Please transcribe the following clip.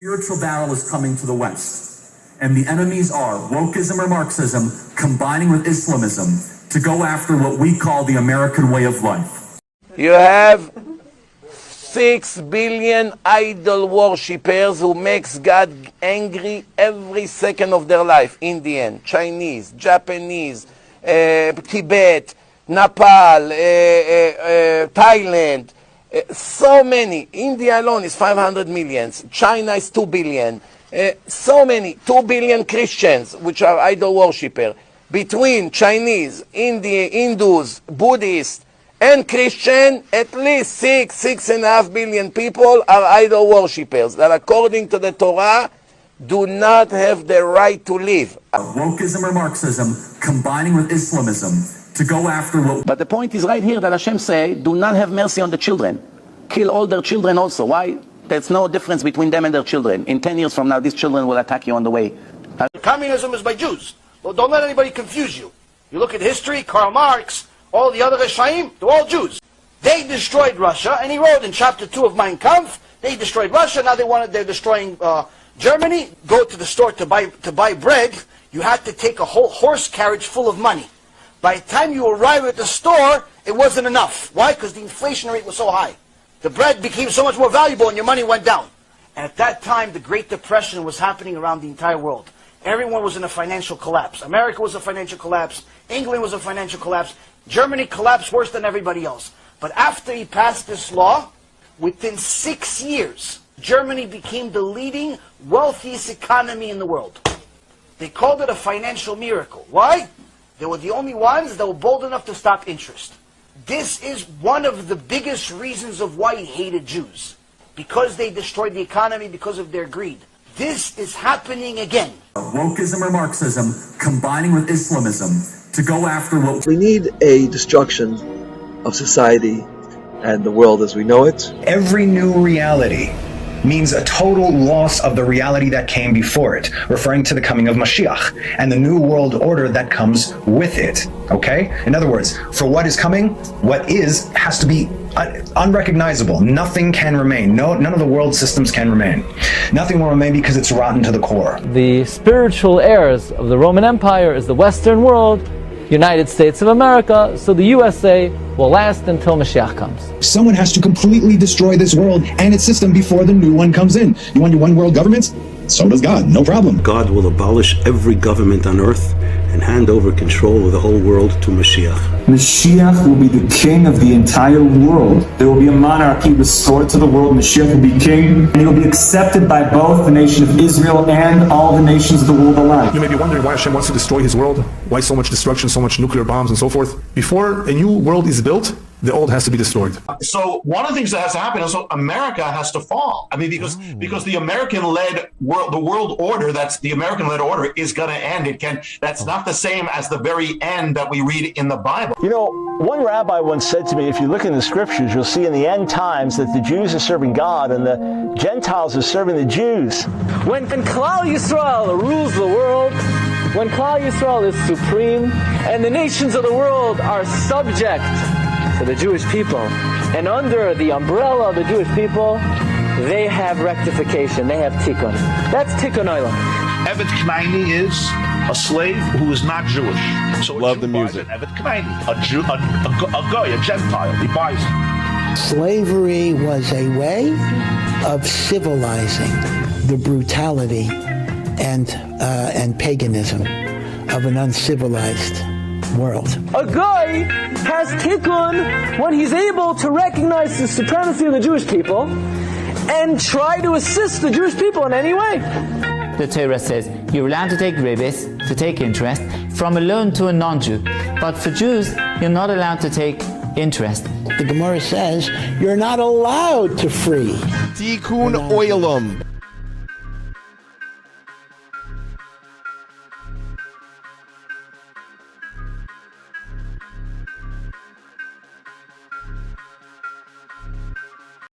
Spiritual battle is coming to the West, and the enemies are wokeism or Marxism combining with Islamism to go after what we call the American way of life. You have 6 billion idol worshippers who makes God angry every second of their life. Indian, Chinese, Japanese, Tibet, Nepal, Thailand. So many. India alone is 500 million. China is 2 billion. So many. 2 billion Christians, which are idol worshippers. Between Chinese, Hindus, Buddhists, and Christian, at least 6.5 billion people are idol worshippers that, according to the Torah, do not have the right to live. Wokeism or Marxism combining with Islamism to go after what... But the point is right here that Hashem say, do not have mercy on the children. Kill all their children also. Why? There's no difference between them and their children. In 10 years from now, these children will attack you on the way. Communism is by Jews. Well, don't let anybody confuse you. You look at history, Karl Marx, all the other Rishaim, they're all Jews. They destroyed Russia, and he wrote in chapter 2 of Mein Kampf, they destroyed Russia, now they're destroying Germany. Go to the store to buy bread, you had to take a whole horse carriage full of money. By the time you arrive at the store, it wasn't enough. Why? Because the inflation rate was so high. The bread became so much more valuable and your money went down. And at that time, the Great Depression was happening around the entire world. Everyone was in a financial collapse. America was a financial collapse. England was a financial collapse. Germany collapsed worse than everybody else. But after he passed this law, within 6 years, Germany became the leading, wealthiest economy in the world. They called it a financial miracle. Why? They were the only ones that were bold enough to stop interest. This is one of the biggest reasons of why he hated Jews. Because they destroyed the economy, because of their greed. This is happening again. Wokeism or Marxism combining with Islamism to go after what... We need a destruction of society and the world as we know it. Every new reality means a total loss of the reality that came before it, referring to the coming of Mashiach and the new world order that comes with it, okay? In other words, for what is coming, what is has to be unrecognizable. Nothing can remain. None of the world systems can remain. Nothing will remain because it's rotten to the core. The spiritual heirs of the Roman Empire is the Western world, United States of America, so the USA will last until Mashiach comes. Someone has to completely destroy this world and its system before the new one comes in. You want your one world government? So does God, no problem. God will abolish every government on earth and hand over control of the whole world to Mashiach. Mashiach will be the king of the entire world. There will be a monarchy restored to the world. Mashiach will be king, and he will be accepted by both the nation of Israel and all the nations of the world alike. You may be wondering why Hashem wants to destroy his world, why so much destruction, so much nuclear bombs and so forth. Before a new world is built, the old has to be destroyed. So one of the things that has to happen is America has to fall. I mean, because the American-led world, the world order, that's the American-led order, is going to end. That's not the same as the very end that we read in the Bible. You know, one rabbi once said to me, if you look in the scriptures, you'll see in the end times that the Jews are serving God and the Gentiles are serving the Jews. When Klal Yisrael rules the world, when Klal Yisrael is supreme, and the nations of the world are subject to the Jewish people, and under the umbrella of the Jewish people, they have rectification, they have tikkun. That's tikkun olam. Evet Knaini is a slave who is not Jewish. So love the music. Evet Knaini, a Jew, a goy, a Gentile, he buys it. Slavery was a way of civilizing the brutality and paganism of an uncivilized world. A guy has tikkun when he's able to recognize the supremacy of the Jewish people and try to assist the Jewish people in any way. The Torah says you're allowed to take ribis, to take interest, from a loan to a non-Jew. But for Jews, you're not allowed to take interest. The Gemara says you're not allowed to free. Tikkun olam.